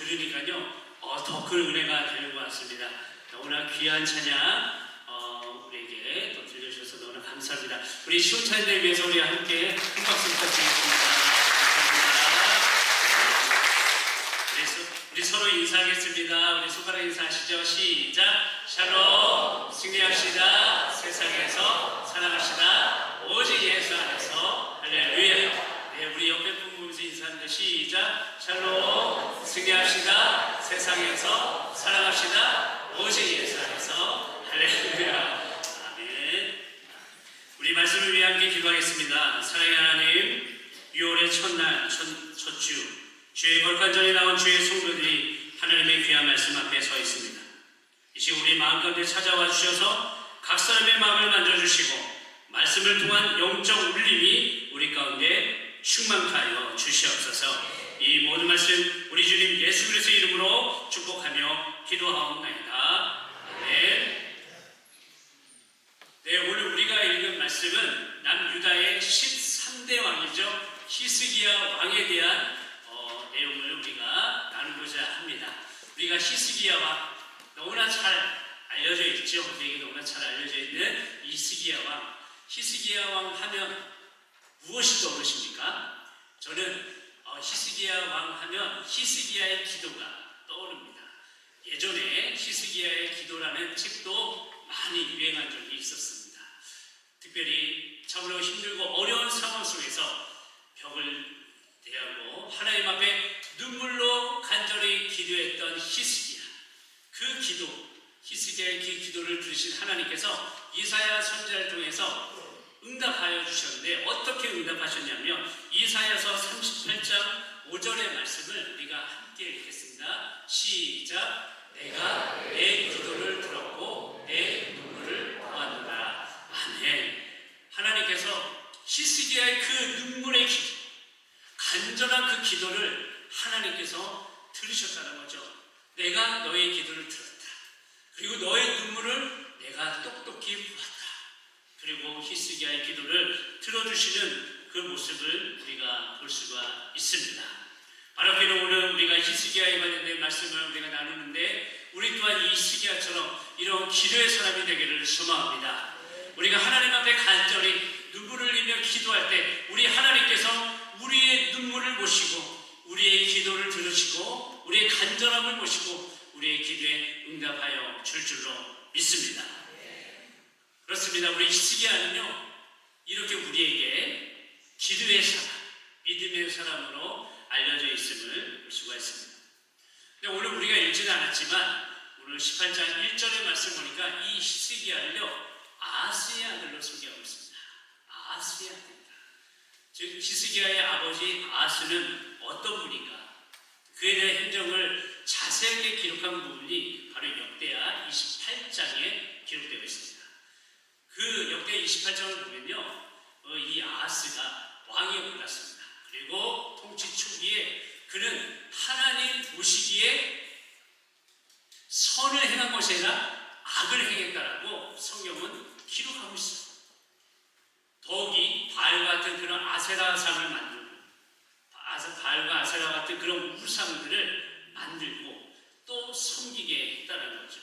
들으니까요 더 큰 은혜가 되는 것 같습니다. 너무나 귀한 찬양 우리에게 또 들려주셔서 너무나 감사합니다. 우리 시온찬양을 위해서 우리 함께 큰 박수 부탁드리겠습니다. 감사합니다. 우리 서로 인사하겠습니다. 우리 손가락 인사하시죠. 시작. 샬롬. 승리합시다. 세상에서 살아갑시다. 오직 예수 안에서. 할렐루야. 네, 우리 옆에 분 보면서 인사합니다. 시작. 샬롬. 승리합시다. 세상에서 살아갑시다. 오직 예수 안에서. 할렐루야. 아멘. 우리 말씀을 위해 함께 기도하겠습니다. 사랑의 하나님, 6월의 첫날, 첫주 주의 벌관전에 나온 주의 성도들이 하나님의 귀한 말씀 앞에 서 있습니다. 이 시간 우리 마음 가운데 찾아와 주셔서 각 사람의 마음을 만져주시고 말씀을 통한 영적 울림이 우리 가운데 충만케 하여 주시옵소서. 이 모든 말씀 우리 주님 예수 그리스도의 이름으로 축복하며 기도하옵나이다. 아멘. 네, 오늘 우리가 읽은 말씀은 남유다의 13대 왕이죠. 히스기야 왕에 대한 내용을 우리가 나누고자 합니다. 우리가 히스기야 왕 너무나 잘 알려져 있죠. 우리에게 너무나 잘 알려져 있는 히스기야 왕. 히스기야 왕 하면 무엇이 떠오르십니까? 저는 히스기야 왕 하면 히스기야의 기도가 떠오릅니다. 예전에 히스기야의 기도라는 책도 많이 유행한 적이 있었습니다. 특별히 참으로 힘들고 어려운 상황 속에서 벽을 대하고 하나님 앞에 눈물로 간절히 기도했던 히스기야. 그 기도, 히스기야의 그 기도를 들으신 하나님께서 이사야 선지자를 통해서 응답하여 주셨는데 어떻게 응답하셨냐면 이사야서 38장 5절의 말씀을 우리가 함께 읽겠습니다. 시작. 내가 내 기도를 들었고 내 눈물을 보았노라. 아멘. 하나님께서 히스기야의 그 눈물의 기도, 간절한 그 기도를 하나님께서 들으셨다는 거죠. 내가 너의 기도를 들었다. 그리고 너의 눈물을 내가 똑똑히 보았다. 그리고 히스기야의 기도를 들어주시는 그 모습을 우리가 볼 수가 있습니다. 바로 오늘 우리가 히스기야에 관련된 말씀을 우리가 나누는데 우리 또한 이 히스기야처럼 이런 기도의 사람이 되기를 소망합니다. 우리가 하나님 앞에 간절히 눈물을 흘리며 기도할 때 우리 하나님께서 우리의 눈물을 보시고 우리의 기도를 들으시고 우리의 간절함을 보시고 우리의 기도에 응답하여 줄 줄로 믿습니다. 그렇습니다. 우리 히스기야는요 이렇게 우리에게 기도의 사람, 믿음의 사람으로 알려져 있음을 볼 수가 있습니다. 근데 오늘 우리가 읽지는 않았지만 오늘 18장 1절의 말씀 보니까 이 히스기야를요 아스의 아들로 소개하고 있습니다. 아스의 아들. 즉 히스기야의 아버지 아스는 어떤 분인가? 그에 대한 행적을 자세하게 기록한 부분이 바로 역대하 28장에 기록되어 있습니다. 그 역대 28장을 보면요, 이 아스가 왕이 올랐습니다. 그리고 통치 초기에 그는 하나님 보시기에 선을 행한 것이 아니라 악을 행했다라고 성경은 기록하고 있습니다. 더욱이 바알 같은 그런 아세라상을 만들고 바알과 아세라 같은 그런 우상들을 만들고 또 섬기게 했다는 거죠.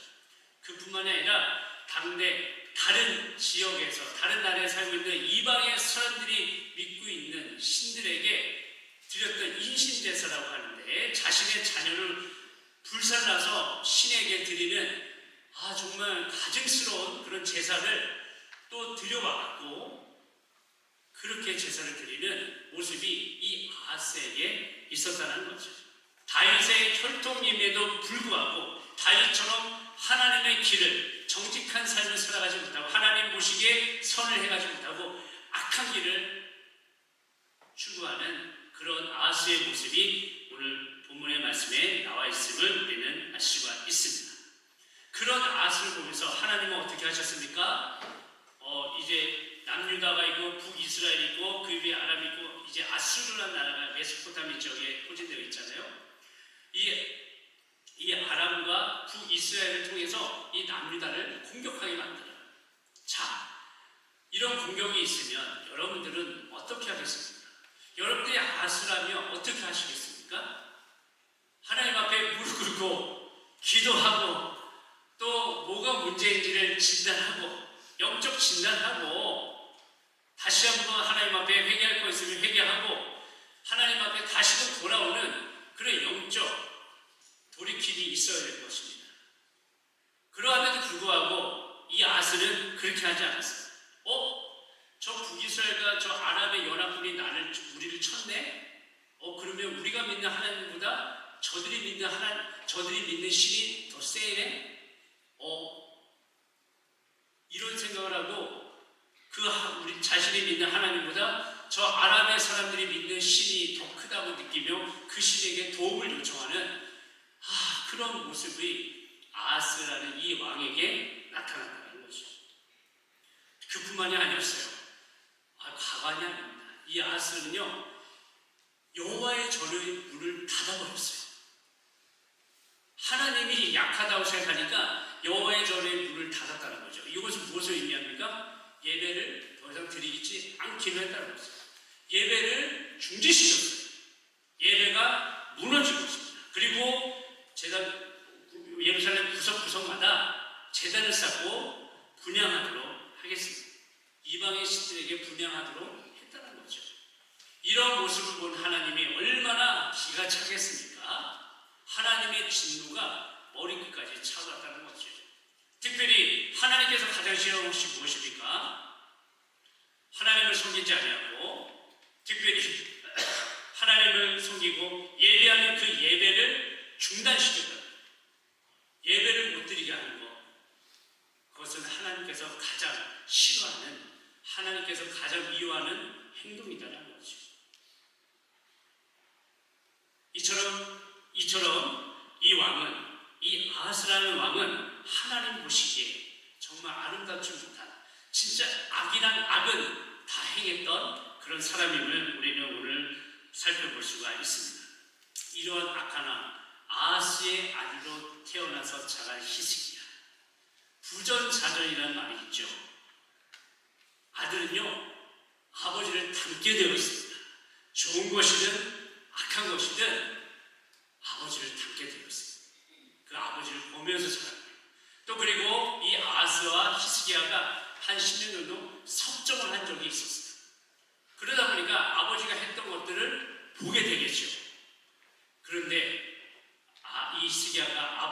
그뿐만이 아니라 당대 다른 지역에서 다른 나라에 살고 있는 이방의 사람들이 믿고 있는 신들에게 드렸던 인신제사라고 하는데 자신의 자녀를 불살라서 신에게 드리는 정말 가증스러운 그런 제사를 또 드려왔고 그렇게 제사를 드리는 모습이 이 아스에게 있었다는 거죠. 다윗의 혈통임에도 불구하고 다윗처럼 하나님의 길을 정직한 삶을 살아가지 못하고 하나님 보시기에 선을 해가지 못하고 악한 길을 추구하는 그런 아스의 모습이 오늘 본문의 말씀에 나와 있음을 우리는 알 수가 있습니다. 그런 아스를 보면서 하나님은 어떻게 하셨습니까? 이제 남유다가 있고 북이스라엘이 있고 그 위에 아람이 있고 이제 아수르라는 나라가 메소포타미 지역에 포진되어 있잖아요. 이 아람과 북이스라엘을 통해서 이 남유다를 공격하게 만들어요. 자, 이런 공격이 있으면 여러분들은 어떻게 하겠습니까? 여러분들이 아스라면 어떻게 하시겠습니까? 하나님 앞에 기도하고 또 뭐가 문제인지를 진단하고 영적 진단하고 다시 한번 하나님 앞에 회개할 거 있으면 회개하고 하나님 앞에 다시금 돌아오는 그런 영적 돌이킴이 있어야 될 것입니다. 그러함에도 불구하고 이 아스는 그렇게 하지 않았어요. 저 북이스라엘과 저 아랍의 연합군이 우리를 쳤네? 그러면 우리가 믿는 하나님보다 저들이 믿는 신이 더 세네? 이런 생각을 하고 우리 자신이 믿는 하나님보다 저 아랍의 사람들이 믿는 신이 더 크다고 느끼며 그 신에게 도움을 요청하는 그런 모습이 아하스라는 이 왕에게 나타났다는 것이죠. 그뿐만이 아니었어요. 가관이 아닙니다. 이 아하스는요, 여호와의 절의 문을 닫아버렸어요. 하나님이 약하다고 생각하니까 여호와의 절의 문을 닫았다는 거죠. 이것은 무엇을 의미합니까? 예배를 더 이상 드리지 않기로 했다는 거죠. 예배를 중지시켰어요. 예배가 무너지고 있습니다. 그리고 예루살렘 구석구석마다 제단을 쌓고 분향하도록 하겠습니다. 이방의 신들에게 분향하도록 했다는 거죠. 이런 모습을 본 하나님이 얼마나 기가 차겠습니까? 하나님의 진노가 머리끝까지 차오랐다는 거죠. 특별히 하나님께서 가장 싫어하는 것이 무엇입니까? 하나님을 섬기지 아니하고 특별히 하나님을 섬기고 예배하는 그 예배를 중단시켰다. 예배를 못 드리게 하는 것, 그것은 하나님께서 가장 싫어하는, 하나님께서 가장 미워하는 행동이다라는 거죠. 이처럼 이 왕은, 이 아하스라는 왕은 하나님 보시기에 정말 아름답지 못한, 진짜 악이란 악은 다 행했던 그런 사람임을 우리는 오늘 살펴볼 수가 있습니다. 이러한 악한 아하스의 아들로 태어나서 자란 히스기야. 부전자전이라는 말이 있죠. 아들은요, 아버지를 닮게 되어 있습니다. 좋은 것이든 악한 것이든 아버지를 닮게 되어 있습니다. 그 아버지를 보면서 자랍니다. 또 그리고 이 아하스와 히스기야가 한 10년 정도 섭정을 한 적이 있었어요. 그러다 보니까 아버지가 했던 것들을 보게 되겠죠. 그런데 이 히스기야가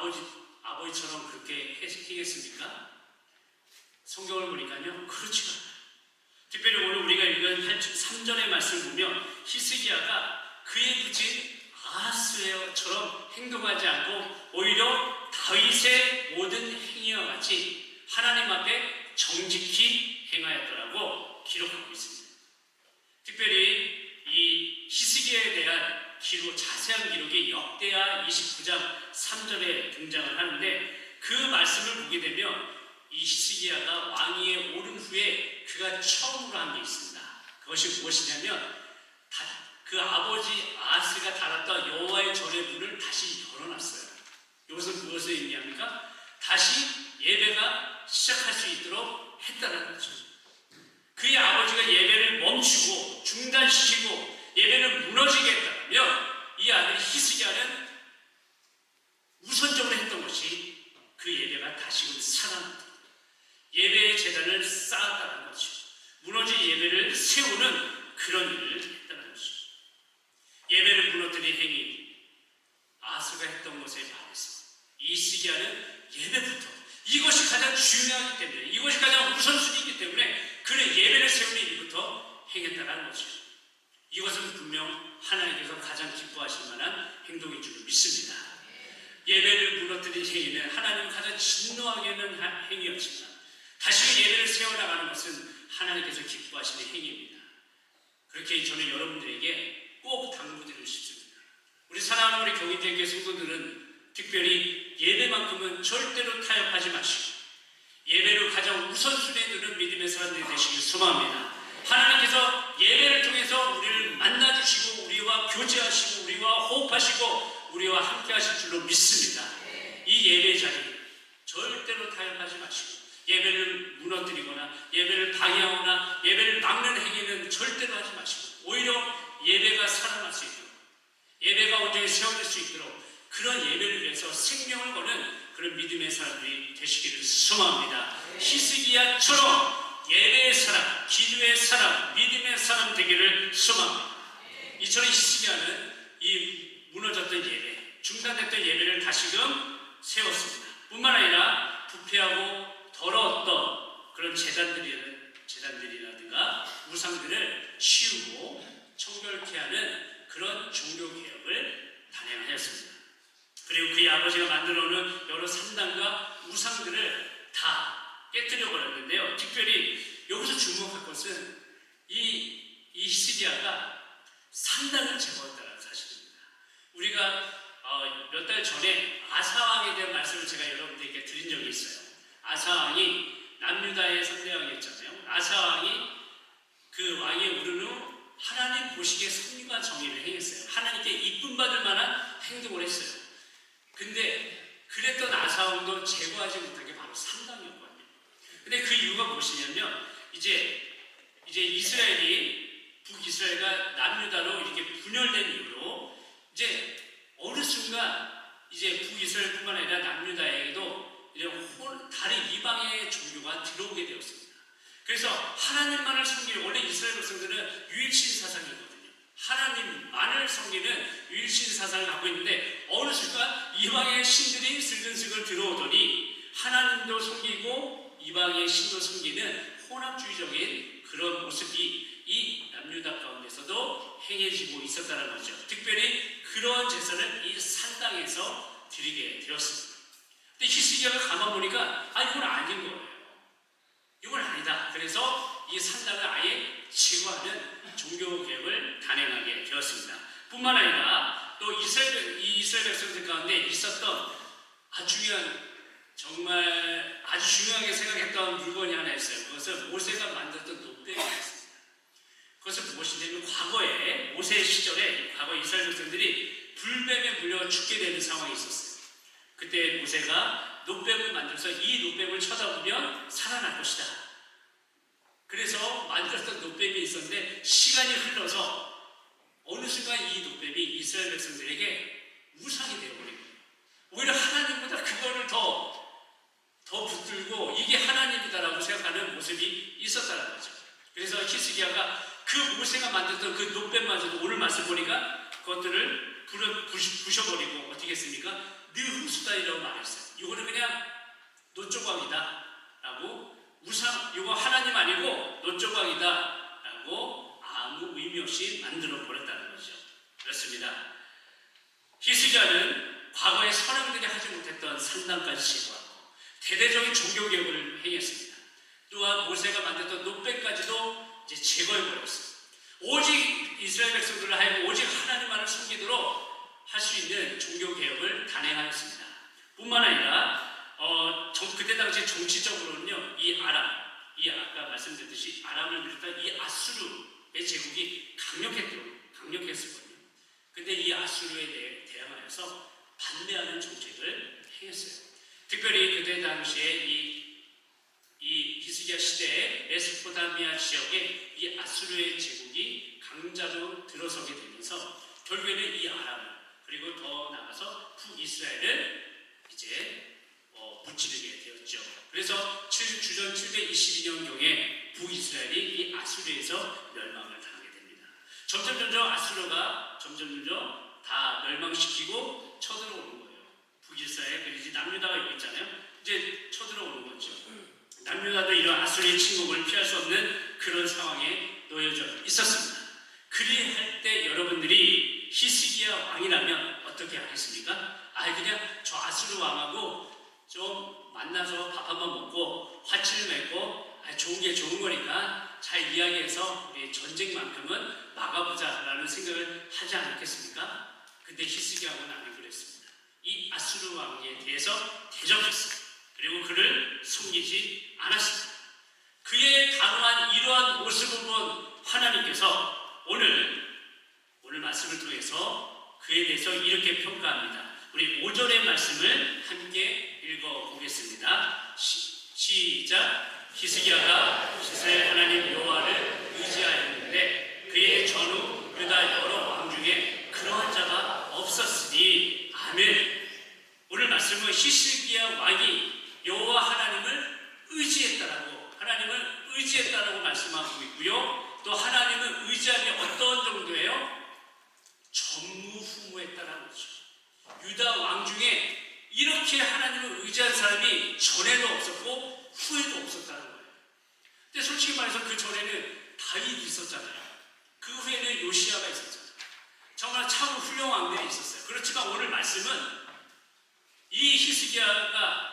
아버지처럼 그렇게 했겠습니까? 성경을 보니까요, 그렇지가 않아요. 특별히 오늘 우리가 읽은 3절의 말씀을 보면 히스기야가 그의 부친 아하스처럼 행동하지 않고 오히려 다윗의 모든 행위와 같이 하나님 앞에 정직히 행하였더라고 기록하고 있습니다. 특별히 이 히스기야에 대한 자세한 기록이 역대하 29장 3절에 등장을 하는데 그 말씀을 보게 되면 이 히스기야가 왕위에 오른 후에 그가 처음으로 한 게 있습니다. 그것이 무엇이냐면 그 아버지 아하스가 닫았던 여호와의 절의 문을 다시 열어놨어요. 이것은 무엇을 의미합니까? 다시 예배가 시작할 수 있도록 했다는 거죠. 그의 아버지가 예배를 멈추고 중단시키고 예배를 무너지게 했다면 이 아들 히스기야는 우선적으로 했던 것이 그 예배가 다시금 살아난다. 예배의 제단을 쌓았다는 거죠. 무너진 예배를 세우는 그런 일을 했다는 것이죠. 예배를 무너뜨린 행위, 아하스가 했던 것에 반해서 이 히스기야는 예배부터, 이것이 가장 중요하기 때문에, 이것이 가장 우선순위이기 때문에 그는 예배를 세우는 일부터 행했다는 것이죠. 이것은 분명 하나님께서 가장 기뻐하실 만한 행동인 줄 믿습니다. 예배를 무너뜨린 행위는 하나님 가장 진노하게 하는 행위였지만 다시 예배를 세워나가는 것은 하나님께서 기뻐하시는 행위입니다. 그렇게 저는 여러분들에게 꼭 당부드리고 싶습니다. 우리 사랑하는 우리 경인대교회 성도들은 특별히 예배만큼은 절대로 타협하지 마시고 예배를 가장 우선순위에 두는 믿음의 사람들이 되시길 소망합니다. 하나님께서 예배를 통해서 우리를 만나주시고 우리와 교제하시고 우리와 호흡하시고 우리와 함께 하실 줄로 믿습니다. 이 예배 자리 절대로 타협하지 마시고 예배를 무너뜨리거나 예배를 방해하거나 예배를 막는 행위는 절대로 하지 마시고 오히려 예배가 살아날 수 있도록 예배가 온전히 세워질 수 있도록 그런 예배를 위해서 생명을 거는 그런 믿음의 사람들이 되시기를 소망합니다. 히스기야처럼 예배의 사람, 기도의 사람, 믿음의 사람 되기를 소망합니다. 이처럼 히스기야는 이 무너졌던 예배, 중단됐던 예배를 다시금 세웠습니다. 뿐만 아니라 부패하고 더러웠던 그런 재단들이라든가 우상들을 치우고 청결케 하는 그런 종교개혁을 단행하였습니다. 그리고 그의 아버지가 만들어 놓은 여러 산당과 우상들을 다 깨뜨려 버렸는데요. 특별히 여기서 주목할 것은 이 히스기야가 산당을 제거했다는 사실입니다. 우리가 몇 달 전에 아사왕에 대한 말씀을 제가 여러분들에게 드린 적이 있어요. 아사왕이 남유다의 3대 왕이었잖아요. 아사왕이 그 왕에 오른 후 하나님 보시기에 선과 정의를 행했어요. 하나님께 이쁨 받을 만한 행동을 했어요. 근데 그랬던 아사왕도 제거하지 못한 게 바로 산당이었거든요. 근데 그 이유가 무엇이냐면 이제 이스라엘이 북이스라엘과 남유다로 이렇게 분열된 이후로 이제 어느 순간 이제 북이스라엘뿐만 아니라 남유다에게도 다른 이방의 종교가 들어오게 되었습니다. 그래서 하나님만을 섬기는, 원래 이스라엘 백성들은 유일신 사상이거든요. 하나님만을 섬기는 유일신 사상을 갖고 있는데 어느 순간 이방의 신들이 슬근슬근 들어오더니 하나님도 섬기고 이방의 신도 섬기는 혼합주의적인 그런 모습이 이 남유다 가운데서도 행해지고 있었다는 거죠. 특별히 그런 제사를 이 산당에서 드리게 되었습니다. 근데 히스기야가 가만 보니까 이건 아닌 거예요. 이건 아니다. 그래서 이 산당을 아예 제거하는 종교개혁을 단행하게 되었습니다. 뿐만 아니라 또 이스라엘 백성들 가운데 있었던 정말 아주 중요하게 생각했던 물건이 하나 있어요. 그것은 모세가 만들었던 노뱀이었습니다. 그것은 무엇이냐면 과거에 모세 시절에 과거 이스라엘 백성들이 불뱀에 물려 죽게 되는 상황이 있었어요. 그때 모세가 노뱀을 만들어서 이 노뱀을 쳐다보면 살아날 것이다. 그래서 만들었던 노뱀이 있었는데 시간이 흘러서 어느 순간 이 노뱀이 이스라엘 백성들에게 우상이 되어버린 거예요. 오히려 하나님보다 그거를 더 붙들고 이게 하나님이다라고 생각하는 모습이 있었다는 거죠. 그래서 히스기야가 그 모세가 만들었던 그 노뱀마저도 오늘 말씀 보니까 그것들을 부셔버리고 어떻게 했습니까? 느후수다이라고 말했어요. 이거는 그냥 노조각이다 라고, 이거 하나님 아니고 노조각이다 라고 아무 의미 없이 만들어 버렸다는 거죠. 그렇습니다. 히스기야는 과거에 선왕들이 하지 못했던 산당까지 제거하고 대대적인 종교개혁을 행했습니다. 또한 모세가 만들었던 노뱀까지도 이제 제거해버렸어요. 오직 이스라엘 백성들을 하여금 오직 하나님만을 섬기도록 할 수 있는 종교개혁을 단행하였습니다. 뿐만 아니라 그때 당시 정치적으로는요, 아까 말씀드렸듯이 아람을 비롯한 이 아수르의 제국이 강력했었거든요. 근데 이 아수르에 대항하여서 반대하는 정책을 행했어요. 특별히 그때 당시에 이 히스기야 시대에 메소포타미아 지역에 이 아수르의 제국이 강자로 들어서게 되면서 결국에는 이 아람 그리고 더 나가서 북이스라엘을 이제 무찌르게 되었죠. 그래서 주전 722년경에 북이스라엘이 이 아수르에서 멸망을 당하게 됩니다. 점점 아수르가 다 멸망시키고 쳐들어오는 거예요. 북이스라엘, 그리고 이제 남유다가 여기 있잖아요. 이제 쳐들어오는 거죠. 남유다도 이런 아수르의 침공을 피할 수 없는 그런 상황에 놓여져 있었습니다. 그리할 때 여러분들이 히스기야 왕이라면 어떻게 하겠습니까? 그냥 저 아수르 왕하고 좀 만나서 밥 한번 먹고 화치를 맺고 좋은 게 좋은 거니까 잘 이야기해서 우리 전쟁만큼은 막아보자라는 생각을 하지 않았겠습니까? 근데 히스기야 왕은 안 그랬습니다. 이 아수르 왕에 대해서 대적했습니다. 그리고 그를 섬기지 않았습니다. 그의 단호한 이러한 모습을 본 하나님께서 오늘 말씀을 통해서 그에 대해서 이렇게 평가합니다. 우리 5절의 말씀을 함께 읽어보겠습니다. 시작. 히스기야가 이스라엘 하나님 여호와를 의지하였는데 그의 전후 유다 여러 왕 중에 그러한 자가 없었으니 아멘. 말씀은 히스기야 왕이 여호와 하나님을 의지했다라고 말씀하고 있고요. 또 하나님을 의지함이 어떤 정도예요? 전무후무했다라는 거죠. 유다 왕 중에 이렇게 하나님을 의지한 사람이 전에도 없었고 후에도 없었다는 거예요. 근데 솔직히 말해서 그 전에는 다윗이 있었잖아요. 그 후에는 요시야가 있었잖아요. 정말 참 훌륭한 왕들이 있었어요. 그렇지만 오늘 말씀은 이 히스기야를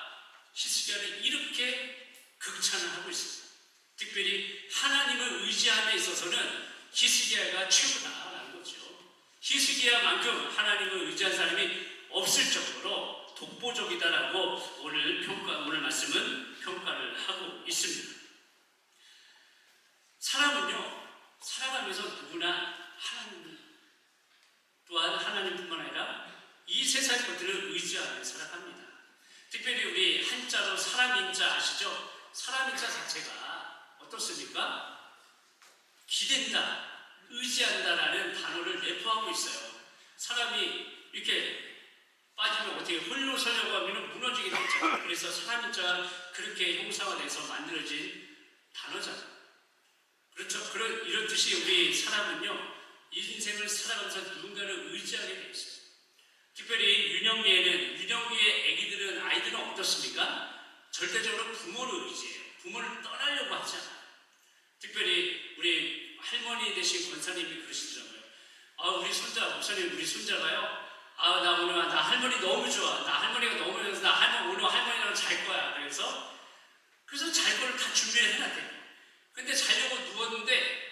이렇게 극찬을 하고 있습니다. 특별히 하나님을 의지함에 있어서는 히스기야가 최고다라는 거죠. 히스기야만큼 하나님을 의지한 사람이 없을 정도로 독보적이다라고 오늘 말씀은 평가를 하고 있습니다. 사람은요, 살아가면서 누구나 하나님을, 또한 하나님뿐만 아니라 이 세상 것들을 의지하며 살아갑니다. 특별히 우리 한자로 사람인자 아시죠? 사람인자 자체가 어떻습니까? 기댄다, 의지한다라는 단어를 내포하고 있어요. 사람이 이렇게 빠지면 어떻게 홀로 서려고 하면 무너지게 되잖아요. 그래서 사람인자가 그렇게 형상화돼서 만들어진 단어잖아요. 그렇죠? 이런 뜻이 우리 사람은요, 인생을 살아가면서 누군가를 의지하게 되어 있어요. 특별히 윤영이의 아이들은 어떻습니까? 절대적으로 부모를 의지해요. 부모를 떠나려고 하지 않아요. 특별히 우리 할머니 되신 권사님이 그러시더라고요. 우리 손자, 목사님, 우리 손자가요. 나 할머니 너무 좋아. 나 할머니가 너무 좋아서 오늘 할머니랑 잘 거야. 그래서 잘 거를 다 준비를 해놨대요. 근데 자려고 누웠는데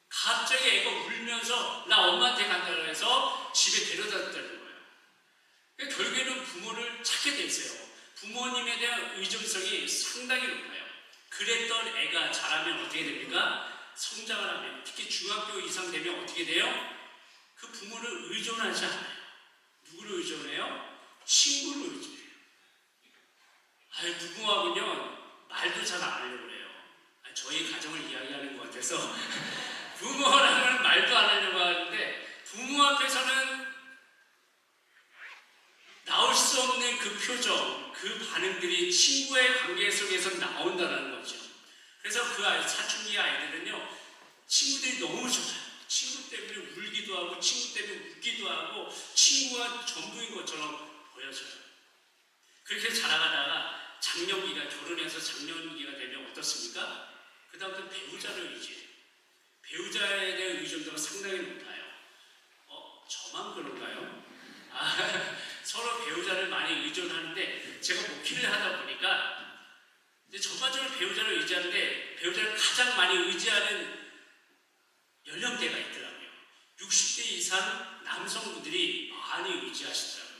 갑자기 애가 울면서 나 엄마한테 간다고 해서 집에 데려다 줬다는 거예요. 그러니까 결국에는 부모를 찾게 돼 있어요. 부모님에 대한 의존성이 상당히 높아요. 그랬던 애가 자라면 어떻게 됩니까? 성장을 하면, 특히 중학교 이상 되면 어떻게 돼요? 그 부모를 의존하지 않아요. 누구를 의존해요? 친구를 의존해요. 부모하고는요, 말도 잘 안 하려고 그래요. 저희 가정을 이야기하는 것 같아서 부모랑은 말도 안 하려고 하는데 부모 앞에서는 나올 수 없는 그 표정, 그 반응들이 친구의 관계 속에서 나온다는 거죠. 그래서 그 사춘기 아이들은요, 친구들이 너무 좋아요. 친구 때문에 울기도 하고 친구 때문에 웃기도 하고 친구가 전부인 것처럼 보여져요. 그렇게 자라가다가 결혼해서 장년기가 되면 어떻습니까? 그 다음부터 배우자를 의지해요. 배우자에 대한 의존도가 상당히 높아요. 저만 그런가요? 서로 배우자를 많이 의존하는데 제가 목회를 하다 보니까 이제 전반적으로 배우자를 의지하는데 배우자를 가장 많이 의지하는 연령대가 있더라고요. 60대 이상 남성분들이 많이 의지하시더라고요.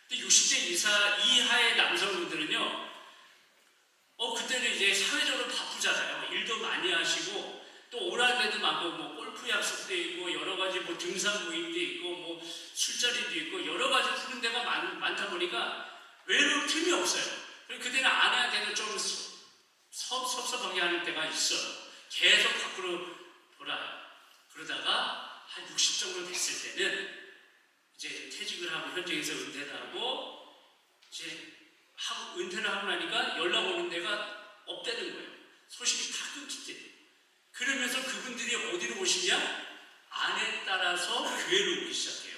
근데 60대 이하의 남성분들은요, 그때는 이제 사회적으로 바쁘잖아요. 일도 많이 하시고, 또 오라는 데도 많고, 골프 약속도 있고, 여러 가지 등산 모임도 있고, 술자리도 있고, 여러 가지 푸는 데가 많다 보니까 외로울 틈이 없어요. 그때는 아내한테도 좀 섭섭하게 하는 때가 있어요. 계속 밖으로 돌아요. 그러다가 한 60 정도 됐을 때는 이제 퇴직을 하고 현장에서 은퇴를 하고 이제 은퇴를 하고 나니까 연락 오는 데가 없다는 거예요. 소식이 다 끊기대. 그러면서 그분들이 어디로 오시냐? 아내 따라서 교회를 오기 시작해요.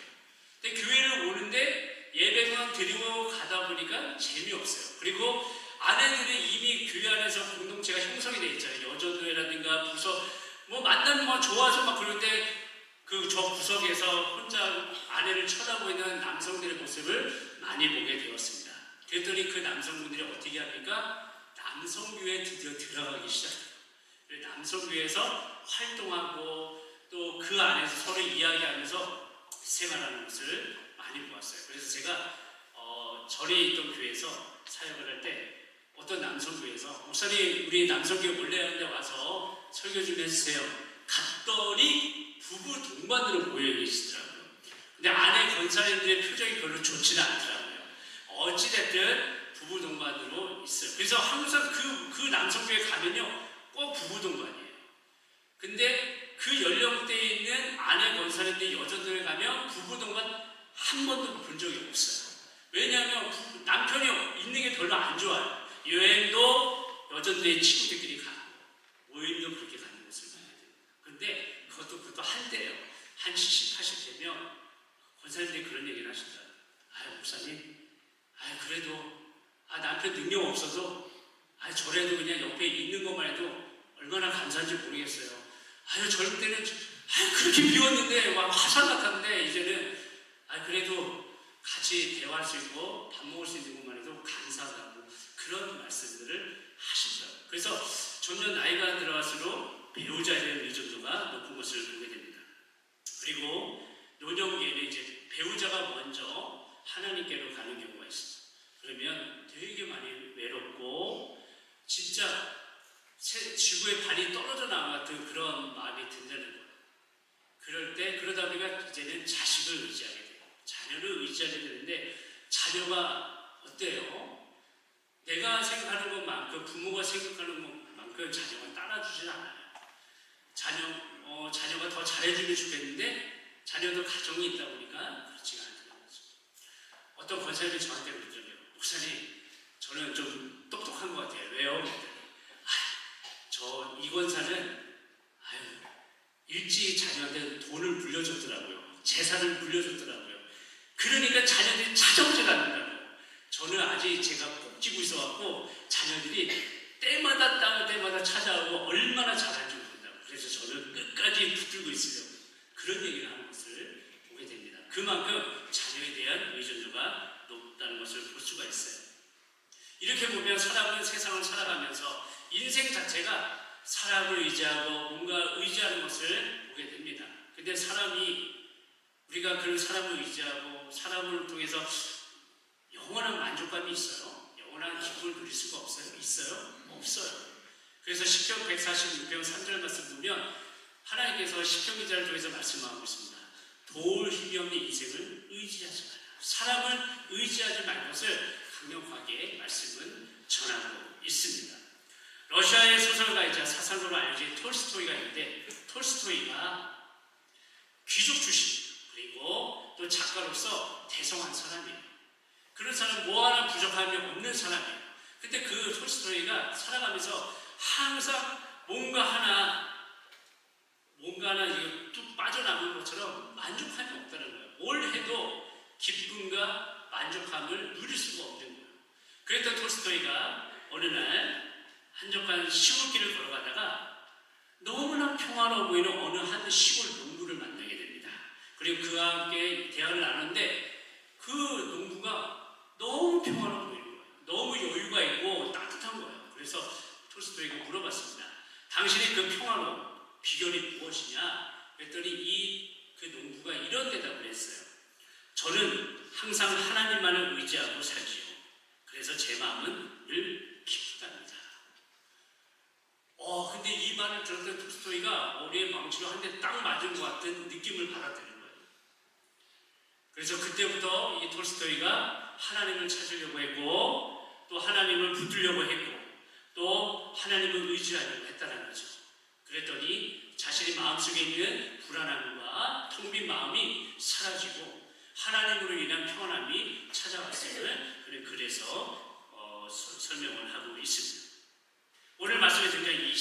근데 교회를 오는데 예배만 드리고 가다 보니까 재미없어요. 그리고 아내들이 이미 교회 안에서 공동체가 형성이 되어 있잖아요. 여전도회라든가 부서 만나면 좋아서 그러는데 저 구석에서 혼자 아내를 쳐다보고 있는 남성들의 모습을 많이 보게 되었습니다. 그랬더니 그 남성분들이 어떻게 합니까? 남성교회에 드디어 들어가기 시작해요. 남성교회에서 활동하고 또 그 안에서 서로 이야기하면서 생활하는 것을 많이 보았어요. 그래서 제가 절에 있던 교회에서 사역을 할 때 어떤 남성교회에서 목사님 우리 남성교회 원래 하는 데 와서 설교 좀 해주세요. 갔더니 부부 동반으로 모여 계시더라고요. 근데 아내 권사님들의 표정이 별로 좋지는 않더라고요. 어찌됐든 부부 동반으로 있어요. 그래서 항상 그 남성교회 가면요 꼭 부부 동반이에요. 근데 그 연령대에 있는 아내 권사님들 여자들에 가면 부부 동반 한 번도 본 적이 없어요. 왜냐하면 별로 안 좋아요. 여행도 여전히 친구들끼리 가고 모임도 그렇게 가는 것을 봐야 돼요. 그런데 그것도 한때예요. 한 70, 80 되면 권사님들이 그런 얘기를 하시더라고요. 아유 목사님, 아유 그래도 남편 능력 없어서 저래도 그냥 옆에 있는 것만 해도 얼마나 감사한지 모르겠어요. 아유 저럴 때는 그렇게 비웠는데 막 화살 같았는데 이제는 그래도 같이 대화할 수 있고 밥 먹을 수 있는 것만 해도 감사하다고 그런 말씀들을 하시더라고요. 그래서 점점 나이가 들어갈수록 배우자에 대한 의존도가 높은 것을 보게 됩니다. 그리고 노년기에는 이제 배우자가 먼저 하나님께로 가는 경우가 있어요. 그러면 되게 많이 외롭고 진짜 지구의 반이 떨어져 나간 같은 그런 마음이 든다는 거예요. 그럴 때 그러다 보니까 이제는 자식을 의지하게 돼요. 자녀를 의지하게 되는데 자녀가 어때요? 내가 생각하는 것만큼 부모가 생각하는 것만큼 자녀가 따라주진 않아요. 자녀가 더 잘해주면 좋겠는데 자녀도 가정이 있다 보니까 그렇지가 않다는 거죠. 어떤 권사님이 저한테 그러더라고요. 목사님, 저는 좀 똑똑한 것 같아요. 왜요? 저 이 권사는 일찍 자녀한테 돈을 물려줬더라고요. 재산을 물려줬더라고요. 그러니까 자녀들이 찾아오질 않는다고. 저는 아직 제가 꼭 쥐고 있어갖고 자녀들이 때마다 찾아오고 얼마나 잘하는지 모른다고. 그래서 저는 끝까지 붙들고 있으려고 그런 얘기를 하는 것을 보게 됩니다. 그만큼 자녀에 대한 의존도가 높다는 것을 볼 수가 있어요. 이렇게 보면 사람은 세상을 살아가면서 인생 자체가 사람을 의지하고 뭔가 의지하는 것을 보게 됩니다. 근데 우리가 그런 사람을 의지하고 사람을 통해서 영원한 만족감이 있어요? 영원한 기쁨을 누릴 수가 없어요? 있어요? 없어요. 그래서 시편 146편 3절 말씀 보면 하나님께서 시편 기자를 통해서 말씀하고 있습니다. 도울 힘이 없는 인생을 의지하지 마라. 사람을 의지하지 말 것을 강력하게 말씀은 전하고 있습니다. 러시아의 소설가이자 사상가로 알려진 톨스토이가 있는데 톨스토이가 귀족 출신이에요. 그리고 또 작가로서 대성한 사람이에요. 그런 사람 뭐 하나 부족함이 없는 사람이에요. 근데 그 톨스토이가 살아가면서 항상 뭔가 하나 이게 뚝 빠져나오는 것처럼 만족함이 없다는 거예요. 뭘 해도 기쁨과 만족함을 누릴 수가 없는 거예요. 그랬던 톨스토이가 어느 날 한적한 시골길을 걸어가다가 너무나 평화로워 보이는 어느 한 시골 농부를 만나게 됩니다. 그리고 그와 함께 대화를 나누는데 그 농부가 너무 평화로워 보이는 거예요. 너무 여유가 있고 따뜻한 거예요. 그래서 톨스토이가 물어봤습니다. 당신의 그 평화로움 비결이 무엇이냐? 그랬더니 그 농부가 이런 대답을 했어요. 저는 항상 하나님만을 의지하고 살지요. 그래서 제 마음은 늘 기쁘답니다. 근데 이 말을 들었던 톨스토이가 머리에 망치로 한 대 딱 맞은 것 같은 느낌을 받아들인 거예요. 그래서 그때부터 이 톨스토이가 하나님을 찾으려고 했고 또 하나님을 붙들려고 했고 또 하나님을 의지하려고 했다는 거죠. 그랬더니 자신의 마음속에 있는 불안함과 텅 빈 마음이 사라지고 하나님으로 인한 평안함이 찾아왔음을 그래서 설명을 하고 있습니다. 오늘 말씀에 등장한 이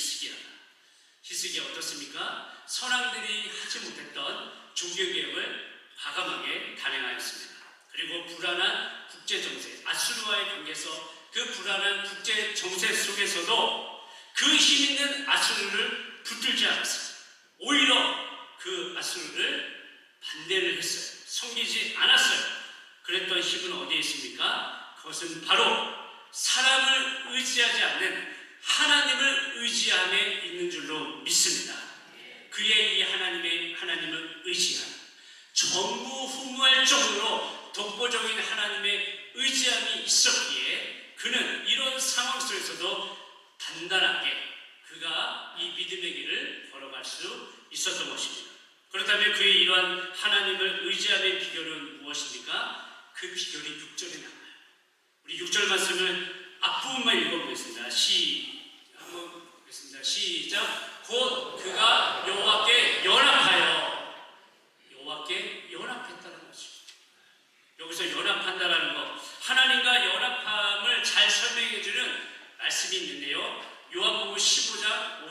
히스기야 어떻습니까? 선왕들이 하지 못했던 종교개혁을 과감하게 단행하였습니다. 그리고 불안한 국제정세, 아수르와의 관계에서 그 불안한 국제정세 속에서도 그 힘 있는 아수르를 붙들지 않았어요. 오히려 그 아수르를 반대를 했어요. 섬기지 않았어요. 그랬던 힘은 어디에 있습니까? 그것은 바로 사람을 의지하지 않는 하나님을 의지함에 있는 줄로 믿습니다. 그의 이 하나님을 의지함, 전무후무할 정도로 독보적인 하나님의 의지함이 있었기에 그는 이런 상황 속에서도 단단하게 그가 이 믿음의 길을 걸어갈 수 있었던 것입니다. 그렇다면 그의 이러한 하나님을 의지함의 비결은 무엇입니까? 그 비결이 6절에 나와요. 우리 6절 말씀을 앞부분만 읽어보겠습니다. 한번 보겠습니다. 시작. 곧 그가 여호와께 연합했다는 것입니다. 여기서 연합한다라는 것, 하나님과 연합함을 잘 말씀이 있는데요. 요한복음 15장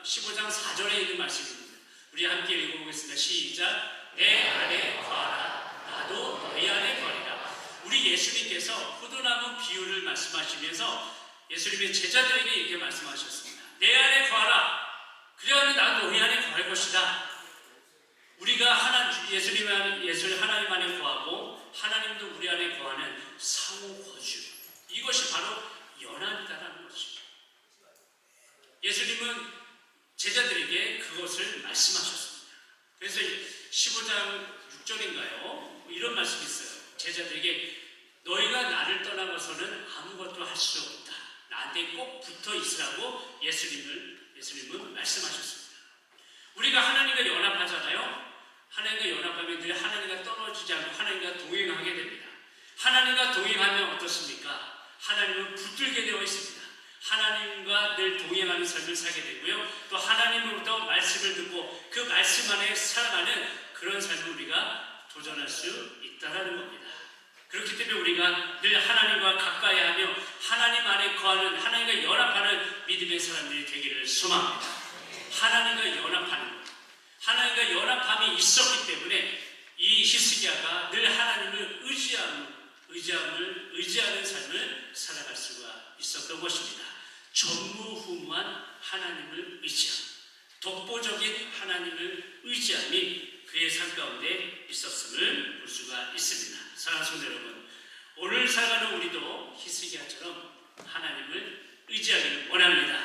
15장 4절에 있는 말씀입니다. 우리 함께 읽어보겠습니다. 시작. 내 안에 거하라. 나도 너희 안에 거하리라. 우리 예수님께서 포도나무 비유를 말씀하시면서 예수님의 제자들에게 이렇게 말씀하셨습니다. 내 안에 거하라. 그래야 나도 너희 안에 거할 것이다. 우리가 예수 하나님 안에 거하고 하나님도 우리 안에 거하는 상호 거주. 이것이 바로 연합이다라는 것입니다. 예수님은 제자들에게 그것을 말씀하셨습니다. 그래서 15장 6절인가요? 이런 말씀이 있어요. 제자들에게 너희가 나를 떠나고서는 아무것도 할 수 없다. 나한테 꼭 붙어 있으라고 예수님은 말씀하셨습니다. 우리가 하나님과 연합하잖아요. 하나님과 연합하면 늘 하나님과 떨어지지 않고 하나님과 동행하게 됩니다. 하나님과 동행하면 어떻습니까? 하나님은 붙들게 되어 있습니다. 하나님과 늘 동행하는 삶을 살게 되고요. 또 하나님으로부터 말씀을 듣고 그 말씀 안에 살아가는 그런 삶을 우리가 도전할 수 있다는 겁니다. 그렇기 때문에 우리가 늘 하나님과 가까이 하며 하나님 안에 거하는 하나님과 연합하는 믿음의 사람들이 되기를 소망합니다. 하나님과 연합하는 것. 하나님과 연합함이 있었기 때문에 이 히스기야가 늘 하나님을 의지하는 삶을 살아갈 수가 있었던 것입니다. 전무후무한 하나님을 의지함, 독보적인 하나님을 의지함이 그의 삶 가운데 있었음을 볼 수가 있습니다. 사랑하는 성도 여러분, 오늘 살아가는 우리도 히스기야처럼 하나님을 의지하기를 원합니다.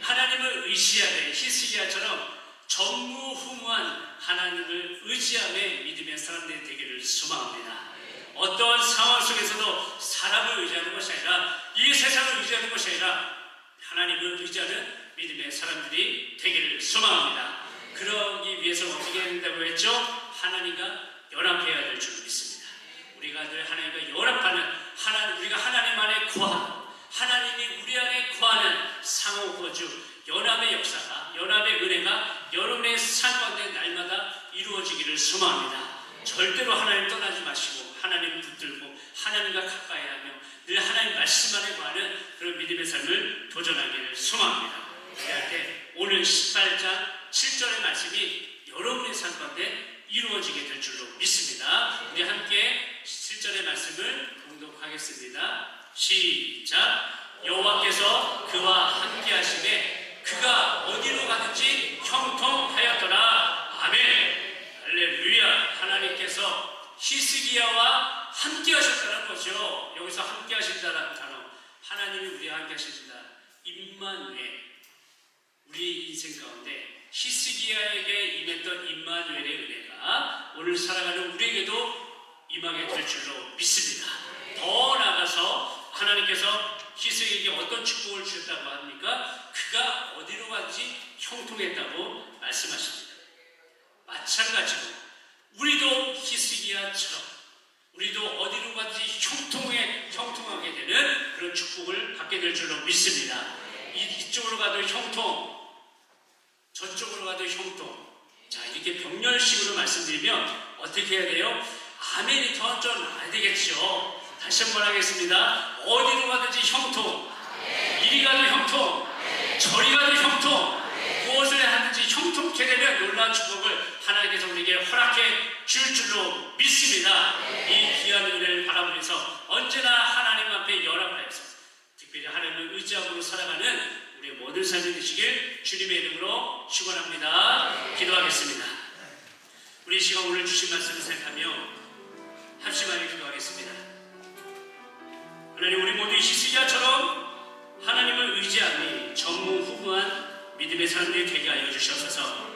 하나님을 의지하되 히스기야처럼 전무후무한 하나님을 의지함에 믿음의 사람들이 되기를 소망합니다. 어떠한 상황 속에서도 사람을 의지하는 것이 아니라 이 세상을 의지하는 것이 아니라 하나님을 의지하는 믿음의 사람들이 되기를 소망합니다. 그러기 위해서 어떻게 해야 된다고 했죠? 하나님과 연합해야 될 줄 믿습니다. 우리가 늘 하나님과 연합하는 우리가 하나님 안에 거하고 하나님이 우리 안에 거하는 상호 거주, 연합의 역사가, 연합의 은혜가 여러분의 삶 가운데 날마다 이루어지기를 소망합니다. 절대로 하나님 떠나지 마시고 하나님 붙들고 하나님과 가까이 하며 늘 하나님 말씀 안에 거하는 그런 믿음의 삶을 도전하기를 소망합니다. 그럴 때 오늘 18장 7절의 말씀이 여러분의 삶 가운데 이루어지게 될 줄로 믿습니다. 우리 함께 7절의 말씀을 봉독하겠습니다. 시작. 여호와께서 그와 함께 하심에 그가 어디로 가든지 형통하였더라. 아멘. 할렐루야. 하나님께서 히스기야와 함께 하셨다는 거죠. 여기서 함께 하신다는 단어, 하나님이 우리와 함께 하신다. 임마누엘. 우리 인생 가운데 히스기야에게 임했던 임마누엘의 은혜가 오늘 살아가는 우리에게도 임하게 될 줄로 믿습니다. 더 나아가서 하나님께서 히스기야에게 어떤 축복을 주셨다고 합니까? 그가 어디로 간지 형통했다고 말씀하십니다. 마찬가지로 우리도 히스기야처럼 우리도 어디로 간지 형통하게 되는 그런 축복을 받게 될 줄로 믿습니다. 이쪽으로 가도 형통, 저쪽으로 가도 형통. 자, 이렇게 병렬식으로 말씀드리면 어떻게 해야 돼요? 아멘이 더 좀 나야 되겠죠. 다시 한번 하겠습니다. 어디로 가든지 형통, 이리 가도 형통, 저리 가도 형통, 무엇을 하든지 형통케 되는 놀라운 축복을 하나님께서 우리에게 허락해 줄 줄로 믿습니다. 이 귀한 은혜를 바라보면서 언제나 하나님 앞에 연합하여서 특별히 하나님을 의지함으로 살아가는 우리의 모든 삶이 되시길 주님의 이름으로 축원합니다. 기도하겠습니다. 우리 시간 오늘 주신 말씀을 생각하며 합심하게 기도하겠습니다. 하나님, 우리 모두 히스기야처럼 하나님을 의지함이 전무후무한 믿음의 사람들이 되게 하여 주시옵소서.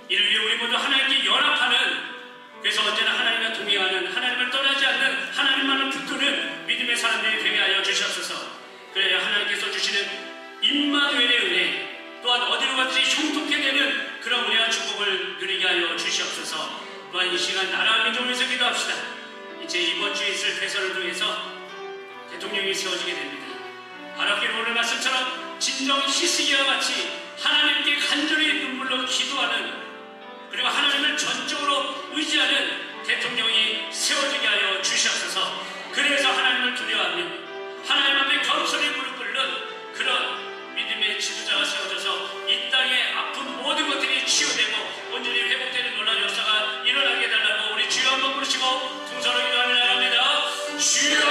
이를 위해 우리 모두 하나님께 연합하는, 그래서 언제나 하나님과 동행하는, 하나님을 떠나지 않는, 하나님만을 붙드는 믿음의 사람들이 되게 하여 주시옵소서. 그래야 하나님께서 주시는 임마누엘의 은혜, 또한 어디로 가든지 형통케 되는 그런 은혜와 축복을 누리게 하여 주시옵소서. 또한 이 시간 나라와 민족을 위해서 기도합시다. 이제 이번 주에 있을 대선을 통해서 대통령이 세워지게 됩니다. 바라기로 오늘 말씀처럼 진정 히스기야와 같이 하나님께 간절히 눈물로 기도하는, 그리고 하나님을 전적으로 의지하는 대통령이 세워지게 하여 주시옵소서. 그래서 하나님을 두려워하며 하나님 앞에 겸손히 무릎 꿇는 모시고 동서로 기도하며 나갑니다. 주여